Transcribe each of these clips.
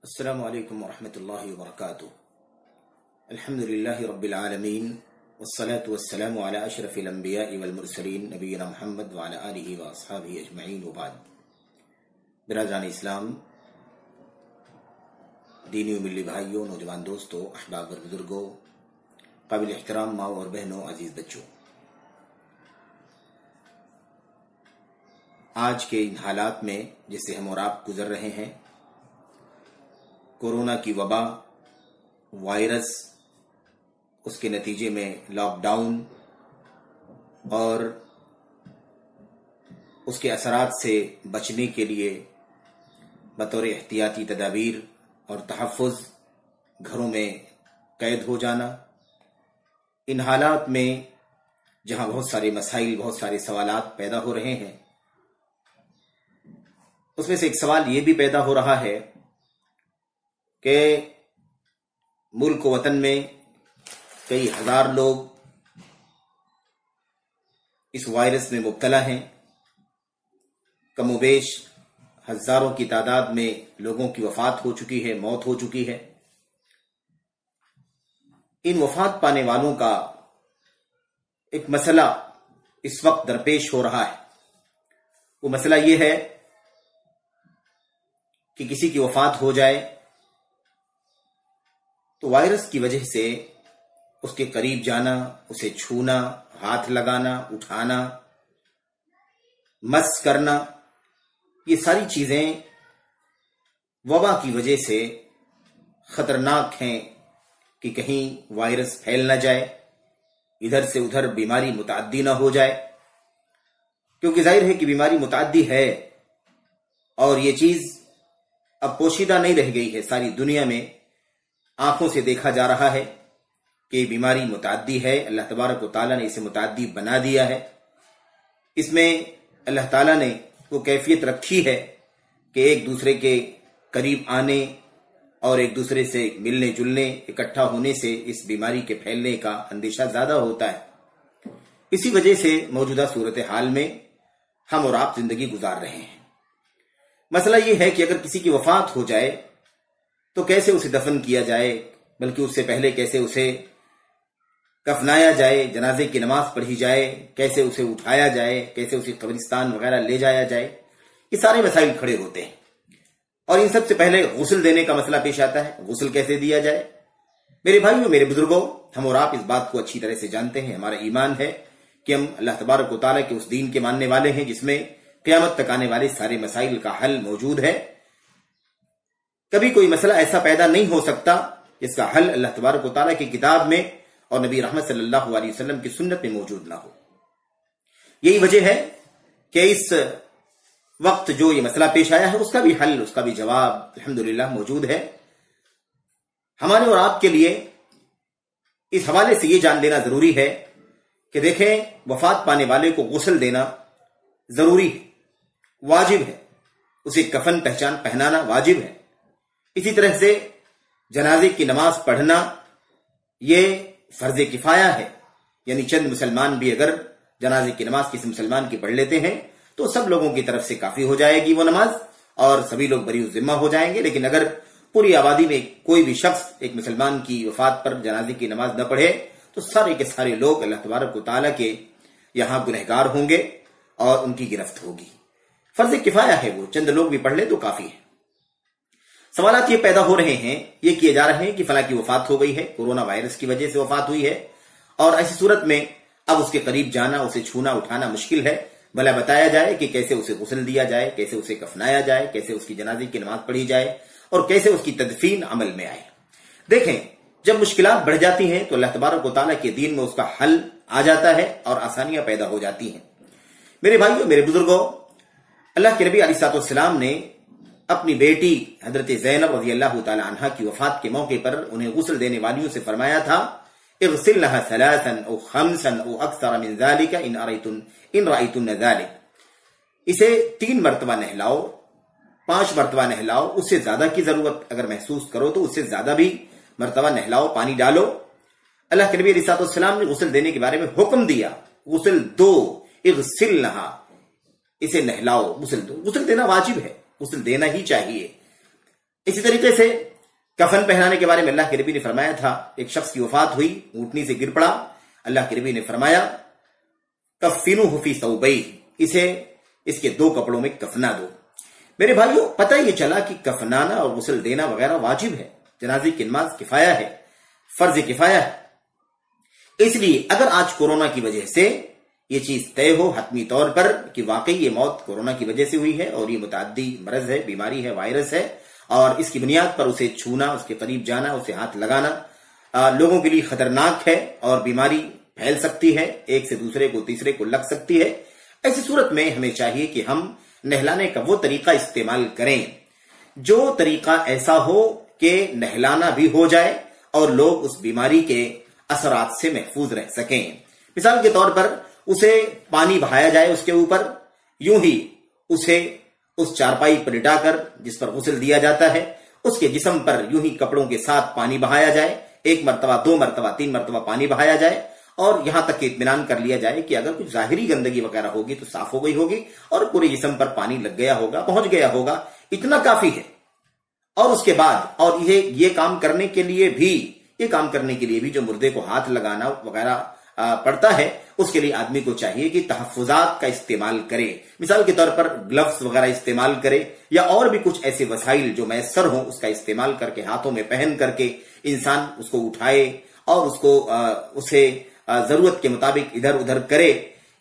السلام علیکم ورحمۃ اللہ وبرکاتہ۔ الحمد للہ رب العالمین والصلاة والسلام علی اشرف الانبیاء والمرسلین نبینا محمد وعلی آلہ واصحابہ اجمعین وبعد۔ برادران اسلام، دینی و ملی بھائیوں، نوجوان دوستوں، احباب اور بزرگوں، قابل احترام ماں اور بہنوں، عزیز بچوں، آج کے ان حالات میں جس سے ہم اور آپ گزر رہے ہیں، کورونا کی وبا، وائرس، اس کے نتیجے میں لاک ڈاؤن اور اس کے اثرات سے بچنے کے لیے بطور احتیاطی تدابیر اور تحفظ گھروں میں قید ہو جانا، ان حالات میں جہاں بہت سارے مسائل، بہت سارے سوالات پیدا ہو رہے ہیں، اس میں سے ایک سوال یہ بھی پیدا ہو رہا ہے کہ ملک و وطن میں کئی ہزار لوگ اس وائرس میں مبتلا ہیں، کم و بیش ہزاروں کی تعداد میں لوگوں کی وفات ہو چکی ہے، موت ہو چکی ہے۔ ان وفات پانے والوں کا ایک مسئلہ اس وقت درپیش ہو رہا ہے۔ وہ مسئلہ یہ ہے کہ کسی کی وفات ہو جائے تو وائرس کی وجہ سے اس کے قریب جانا، اسے چھونا، ہاتھ لگانا، اٹھانا، مس کرنا، یہ ساری چیزیں وبا کی وجہ سے خطرناک ہیں کہ کہیں وائرس پھیل نہ جائے، ادھر سے ادھر بیماری متعدی نہ ہو جائے، کیونکہ ظاہر ہے کہ بیماری متعدی ہے اور یہ چیز اب پوشیدہ نہیں رہ گئی ہے، ساری دنیا میں آنکھوں سے دیکھا جا رہا ہے کہ بیماری متعدی ہے۔ اللہ تبارک و تعالیٰ نے اسے متعدی بنا دیا ہے۔ اس میں اللہ تعالیٰ نے وہ کیفیت رکھی ہے کہ ایک دوسرے کے قریب آنے اور ایک دوسرے سے ملنے جلنے، اکٹھا ہونے سے اس بیماری کے پھیلنے کا اندیشہ زیادہ ہوتا ہے۔ اسی وجہ سے موجودہ صورتحال میں ہم اور آپ زندگی گزار رہے ہیں۔ مسئلہ یہ ہے کہ اگر کسی کی وفات ہو جائے تو کیسے اسے دفن کیا جائے، بلکہ اس سے پہلے کیسے اسے کفنایا جائے، جنازے کی نماز پڑھی جائے، کیسے اسے اٹھایا جائے، کیسے اسے قبرستان وغیرہ لے جایا جائے، یہ سارے مسائل کھڑے ہوتے ہیں۔ اور ان سب سے پہلے غسل دینے کا مسئلہ پیش آتا ہے، غسل کیسے دیا جائے۔ میرے بھائیوں، میرے بزرگوں، ہم اور آپ اس بات کو اچھی طرح سے جانتے ہیں، ہمارا ایمان ہے کہ ہم اللہ تبارک و تعالیٰ کے اس دین کے ماننے والے ہیں جس میں قیامت تک آنے والے سارے مسائل کا حل موجود ہے۔ کبھی کوئی مسئلہ ایسا پیدا نہیں ہو سکتا جس کا حل اللہ تبارک و تعالیٰ کی کتاب میں اور نبی رحمت صلی اللہ علیہ وسلم کی سنت میں موجود نہ ہو۔ یہی وجہ ہے کہ اس وقت جو یہ مسئلہ پیش آیا ہے، اس کا بھی حل، اس کا بھی جواب الحمدللہ موجود ہے۔ ہمارے اور آپ کے لیے اس حوالے سے یہ جان لینا ضروری ہے کہ دیکھیں، وفات پانے والے کو غسل دینا ضروری ہے، واجب ہے، اسے کفن پہنانا واجب ہے۔ اسی طرح سے جنازے کی نماز پڑھنا یہ فرض کفایہ ہے، یعنی چند مسلمان بھی اگر جنازے کی نماز کسی مسلمان کی پڑھ لیتے ہیں تو سب لوگوں کی طرف سے کافی ہو جائے گی وہ نماز اور سبھی لوگ بری الذمہ ہو جائیں گے۔ لیکن اگر پوری آبادی میں کوئی بھی شخص ایک مسلمان کی وفات پر جنازے کی نماز نہ پڑھے تو سارے کے سارے لوگ اللہ تبارک و تعالیٰ کے یہاں گنہگار ہوں گے اور ان کی گرفت ہوگی۔ فرض کفایہ ہے، وہ چند لوگ بھی پڑھ لیں تو کافی ہے۔ سوالات یہ پیدا ہو رہے ہیں، یہ کیے جا رہے ہیں کہ فلاں کی وفات ہو گئی ہے، کورونا وائرس کی وجہ سے وفات ہوئی ہے، اور ایسی صورت میں اب اس کے قریب جانا، اسے چھونا اٹھانا مشکل ہے، بھلا بتایا جائے کہ کیسے اسے غسل دیا جائے، کیسے اسے کفنایا جائے، کیسے اس کی جنازے کی نماز پڑھی جائے اور کیسے اس کی تدفین عمل میں آئے۔ دیکھیں، جب مشکلات بڑھ جاتی ہیں تو اللہ تبارک و تعالیٰ کے دین میں اس کا حل آ جاتا ہے اور آسانیاں پیدا ہو جاتی ہیں۔ میرے بھائیوں، میرے بزرگوں، اللہ کے نبی علیہ السلام نے اپنی بیٹی حضرت زینب رضی اللہ تعالی عنہ کی وفات کے موقع پر انہیں غسل دینے والیوں سے فرمایا تھا، اغسلنها ثلاثا او خمسا او اکثر من ذلك ان رأيتن ذلك، اسے 3 مرتبہ نہلاؤ، 5 مرتبہ نہلاؤ، اس سے زیادہ کی ضرورت اگر محسوس کرو تو اس سے زیادہ بھی مرتبہ نہلاؤ، پانی ڈالو۔ اللہ کے نبی علیہ السلام نے غسل دینے کے بارے میں حکم دیا، غسل دو، اغسلنها، اسے نہلاؤ، غسل دو۔ غسل دینا واجب ہے، غسل دینا ہی چاہیے۔ इसी तरीके से कफन पहनाने के बारे में अल्लाह के नबी ने फरमाया था, एक शख्स की वफात हुई, ऊंटनी से गिर पड़ा, अल्लाह के नबी ने फरमाया कफिनुहु फी सौबैह, इसे इसके 2 कपड़ों में कफना दो। मेरे भाइयों, पता ये चला कि कफनाना और गुस्ल देना वगैरह वाजिब है, जनाजे की नमाज किफाया है, फर्ज किफाया है। इसलिए अगर आज कोरोना की वजह से ये चीज तय हो हतमी तौर पर कि वाकई ये मौत कोरोना की वजह से हुई है और ये मुताद्दी मरज है, बीमारी है, वायरस है, और इसकी बुनियाद पर उसे छूना, उसके करीब जाना, उसे हाथ लगाना लोगों के लिए खतरनाक है और बीमारी फैल सकती है, एक से दूसरे को तीसरे को लग सकती है। ऐसी सूरत में हमें चाहिए कि हम नहलाने का वो तरीका इस्तेमाल करें जो तरीका ऐसा हो कि नहलाना भी हो जाए और लोग उस बीमारी के असरात से महफूज रह सकें। मिसाल के तौर पर उसे पानी बहाया जाए उसके ऊपर, यूं ही उसे उस चारपाई पर लिटाकर जिस पर गुस्ल दिया जाता है उसके जिस्म पर यूं ही कपड़ों के साथ पानी बहाया जाए, 1 मरतबा, 2 मरतबा, 3 मरतबा पानी बहाया जाए और यहां तक कि इत्मीनान कर लिया जाए कि अगर कुछ जाहिरी गंदगी वगैरह होगी तो साफ हो गई होगी और पूरे जिस्म पर पानी लग गया होगा, पहुंच गया होगा, इतना काफी है। और उसके बाद और ये काम करने के लिए भी जो मुर्दे को हाथ लगाना वगैरह पड़ता है, उसके लिए आदमी को चाहिए कि तहफ्फुजात का इस्तेमाल करे। मिसाल के तौर पर ग्लव्स वगैरह इस्तेमाल करे या और भी कुछ ऐसे वसाइल जो मैसर हों उसका इस्तेमाल करके हाथों में पहन करके इंसान उसको उठाए और उसे जरूरत के मुताबिक इधर उधर करे।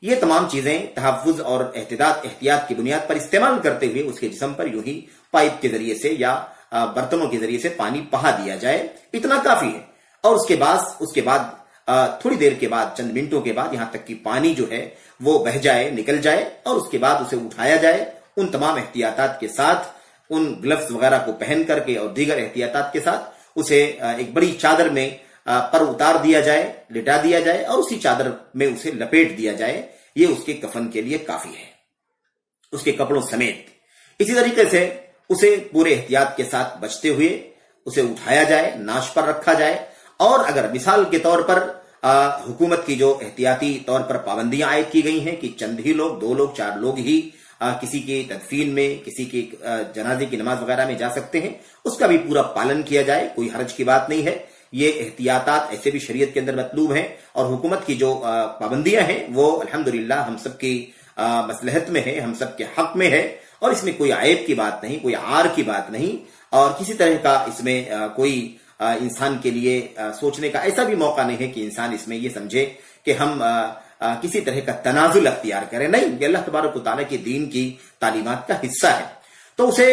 ये तमाम चीजें तहफ्फुज और एहतियात की बुनियाद पर इस्तेमाल करते हुए उसके जिस्म पर यूं ही पाइप के जरिए से या बर्तनों के जरिए से पानी बहा दिया जाए, इतना काफी है। और उसके बाद थोड़ी देर के बाद, चंद मिनटों के बाद, यहां तक कि पानी जो है वो बह जाए, निकल जाए और उसके बाद उसे उठाया जाए उन तमाम एहतियातात के साथ, उन ग्लव्स वगैरह को पहन करके और दीगर एहतियातात के साथ उसे एक बड़ी चादर में पर उतार दिया जाए, लिटा दिया जाए और उसी चादर में उसे लपेट दिया जाए। ये उसके कफन के लिए काफी है, उसके कपड़ों समेत। इसी तरीके से उसे पूरे एहतियात के साथ बचते हुए उसे उठाया जाए, नाश पर रखा जाए। और अगर मिसाल के तौर पर हुकूमत की जो एहतियाती तौर पर पाबंदियां आयद की गई हैं कि चंद ही लोग, 2 लोग, 4 लोग ही किसी की तदफीन में, किसी की जनाजे की नमाज वगैरह में जा सकते हैं, उसका भी पूरा पालन किया जाए, कोई हर्ज की बात नहीं है। ये एहतियातात ऐसे भी शरीयत के अंदर मतलूब हैं और हुकूमत की जो पाबंदियां हैं वो अल्हम्दुलिल्लाह हम सबकी मसलहत में है, हम सबके हक में है और इसमें कोई आयब की बात नहीं, कोई आर की बात नहीं और किसी तरह का इसमें कोई इंसान के लिए सोचने का ऐसा भी मौका नहीं है कि इंसान इसमें ये समझे कि हम किसी तरह का तनाजुल अख्तियार करें। नहीं, ये अल्लाह तबारक व तआला के दीन की तालीमात का हिस्सा है। तो उसे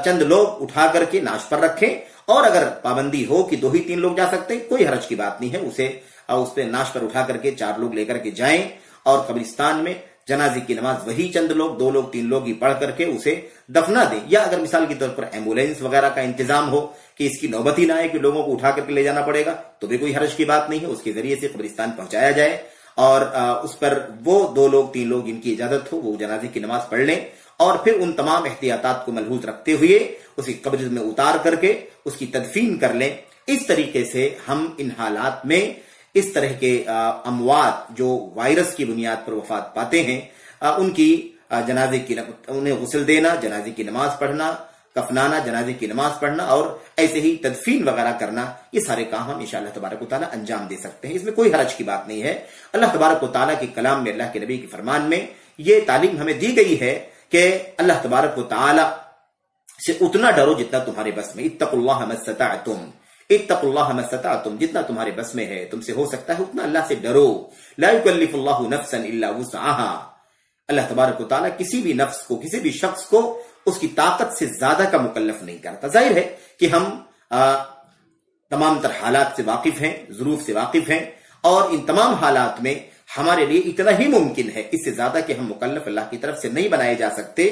चंद लोग उठा करके नाश पर रखें और अगर पाबंदी हो कि 2 ही 3 लोग जा सकते हैं, कोई हरज की बात नहीं है, उसे उस पर नाश पर उठा करके 4 लोग लेकर के जाएं और कब्रिस्तान में जनाजे की नमाज वही चंद लोग, 2 लोग, 3 लोग ही पढ़ करके उसे दफना दे। या अगर मिसाल के तौर पर एम्बुलेंस वगैरह का इंतजाम हो कि इसकी नौबत ही ना आए कि लोगों को उठा करके ले जाना पड़ेगा, तो भी कोई हर्ज की बात नहीं है, उसके जरिए से कब्रिस्तान पहुंचाया जाए और उस पर वो 2 लोग, 3 लोग जिनकी इजाजत हो वो जनाजे की नमाज पढ़ लें और फिर उन तमाम एहतियातात को मलहूज रखते हुए उसी कब्र में उतार करके उसकी तदफीन कर लें। इस तरीके से हम इन हालात में इस तरह के अमवात जो वायरस की बुनियाद पर वफात पाते हैं उनकी जनाजे की उन्हें गुस्ल देना, जनाजे की नमाज पढ़ना, कफनाना, जनाजे की नमाज पढ़ना और ऐसे ही तदफीन वगैरह करना, ये सारे काम हम इंशाअल्लाह तबारक व तआला अंजाम दे सकते हैं। इसमें कोई हरज की बात नहीं है। अल्लाह तबारक व तआला के कलाम में, अल्लाह के नबी के फरमान में ये तालीम हमें दी गई है कि अल्लाह तबारक व तआला से उतना डरो जितना तुम्हारे बस में। इत्तकुल्लाह मस्तताअतुम, इत्तकुल्लाह मस्तताअतुम, जितना तुम्हारे बस में है, तुमसे हो सकता है उतना अल्लाह से डरो। ला युकल्लिफुल्लाहु नफ्सन इल्ला वुसअहा, अल्लाह तबारक व तआला किसी भी नफ्स को, किसी भी शख्स को उसकी ताकत से ज्यादा का मुकल्लफ नहीं करता। जाहिर है कि हम तमाम तर हालात से वाकिफ हैं, ज़ुरूफ से वाकिफ हैं और इन तमाम हालात में हमारे लिए इतना ही मुमकिन है, इससे ज्यादा कि हम मुकल्लफ अल्लाह की तरफ से नहीं बनाए जा सकते,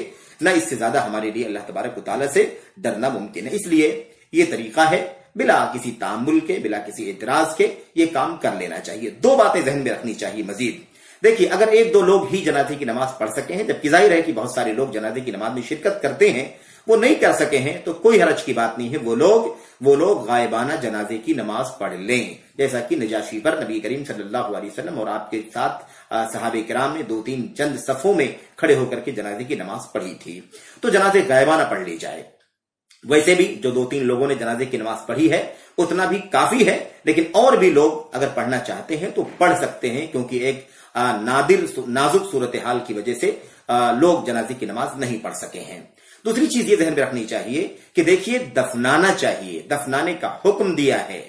न इससे ज्यादा हमारे लिए अल्लाह तबारक व तआला से डरना मुमकिन है। इसलिए ये तरीका है, बिला किसी तामुल के, बिला किसी एतराज के ये काम कर लेना चाहिए। 2 बातें जहन में रखनी चाहिए मजीद। देखिए, अगर 1-2 लोग ही जनाजे की नमाज पढ़ सके हैं, जबकि जाहिर है कि बहुत सारे लोग जनाजे की नमाज में शिरकत करते हैं, वो नहीं कर सके हैं, तो कोई हरज की बात नहीं है। वो लोग गायबाना जनाजे की नमाज पढ़ लें, जैसा कि नजाशी पर नबी करीम सल्लल्लाहु अलैहि वसल्लम और आपके साथ सहाबे किराम ने 2-3 चंद सफों में खड़े होकर के जनाजे की नमाज पढ़ी थी। तो जनाजे गायबाना पढ़ ली जाए। वैसे भी जो 2-3 लोगों ने जनाजे की नमाज पढ़ी है उतना भी काफी है, लेकिन और भी लोग अगर पढ़ना चाहते हैं तो पढ़ सकते हैं, क्योंकि एक नाजुक सूरत हाल की वजह से लोग जनाजे की नमाज नहीं पढ़ सके हैं। दूसरी चीज ये ध्यान में रखनी चाहिए कि देखिए दफनाना चाहिए, दफनाने का हुक्म दिया है,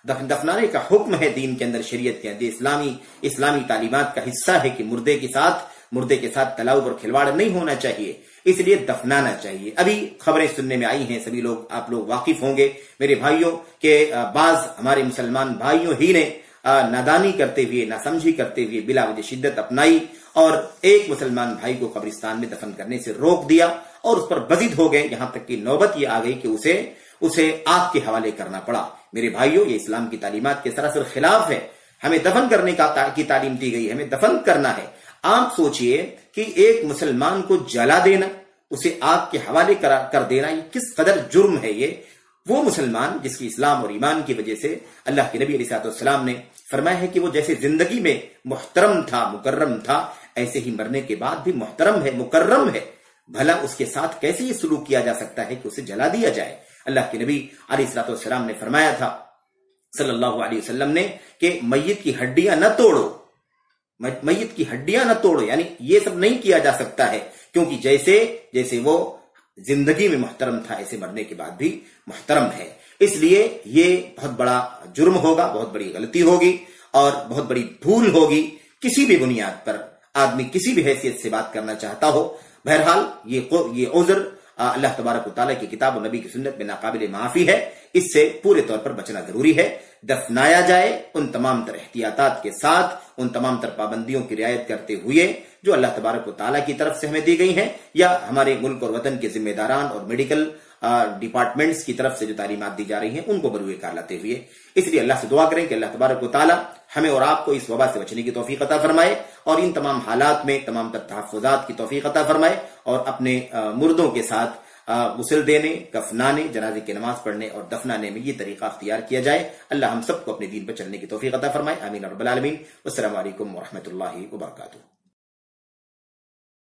दफनाने का हुक्म है दीन के अंदर, शरीयत के अंदर इस्लामी तालीमात का हिस्सा है कि मुर्दे के साथ तलाउब और खिलवाड़ नहीं होना चाहिए, इसलिए दफनाना चाहिए। अभी खबरें सुनने में आई हैं, सभी लोग आप लोग वाकिफ होंगे मेरे भाइयों के बाज हमारे मुसलमान भाइयों ही ने नादानी करते हुए, नासमझी करते हुए बिला वजह शिद्दत अपनाई और एक मुसलमान भाई को कब्रिस्तान में दफन करने से रोक दिया और उस पर बजिद हो गए, यहां तक कि नौबत ये आ गई कि उसे आग के हवाले करना पड़ा। मेरे भाइयों, ये इस्लाम की तालीमात के सरासर खिलाफ है। हमें दफन करने की तालीम दी गई है, हमें दफन करना है। आप सोचिए कि एक मुसलमान को जला देना, उसे आग के हवाले कर देना, ये किस कदर जुर्म है। ये वो मुसलमान जिसकी इस्लाम और ईमान की वजह से अल्लाह के नबी अलैहिस्सलाम ने फरमाया है कि वो जैसे जिंदगी में मुहतरम था, मुकर्रम था, ऐसे ही मरने के बाद भी मुहतरम है, मुकर्रम है। भला उसके साथ कैसे ये सलूक किया जा सकता है कि उसे जला दिया जाए। अल्लाह के नबी अलैहिस्सलाम ने फरमाया था सल्लल्लाहु अलैहि वसल्लम ने कि मय्यत की हड्डियां न तोड़ो, मय्यत की हड्डियां न तोड़ो, यानी ये सब नहीं किया जा सकता है, क्योंकि जैसे वो जिंदगी में मुहतरम था ऐसे मरने के बाद भी मुहतरम है। इसलिए ये बहुत बड़ा जुर्म होगा, बहुत बड़ी गलती होगी और बहुत बड़ी भूल होगी किसी भी बुनियाद पर आदमी किसी भी हैसियत से बात करना चाहता हो। बहरहाल ये उज़्र अल्लाह तबारक व तआला की किताब और नबी की सुन्नत में नाकाबिल माफी है, इससे पूरे तौर पर बचना जरूरी है। दफनाया जाए उन तमाम तर एहतियातात के साथ, उन तमाम तर पाबंदियों की रियायत करते हुए जो अल्लाह तबारक व तआला की तरफ से हमें दी गई हैं या हमारे मुल्क और वतन के जिम्मेदारान और मेडिकल डिपार्टमेंट्स की तरफ से जो तालीमात दी जा रही हैं उनको बरूए कार लाते हुए। इसलिए अल्लाह से दुआ करें कि अल्लाह तबारक व तआला हमें और आपको इस वबा से बचने की तौफीक अता फरमाए और इन तमाम हालात में तमाम तर तहफ़्फ़ुज़ात की तौफीक अता फरमाए और अपने मुर्दों के साथ गुस्ल देने, कफनाने, जनाजे की नमाज पढ़ने और दफनाने में ये तरीका अख्तियार किया जाए। अल्लाह हम सबको अपने दीन पर चलने की तौफीक अता फरमाए। आमीन रब्बल आलमीन। अस्सलामु अलैकुम व रहमतुल्लाहि व बरकातुहू।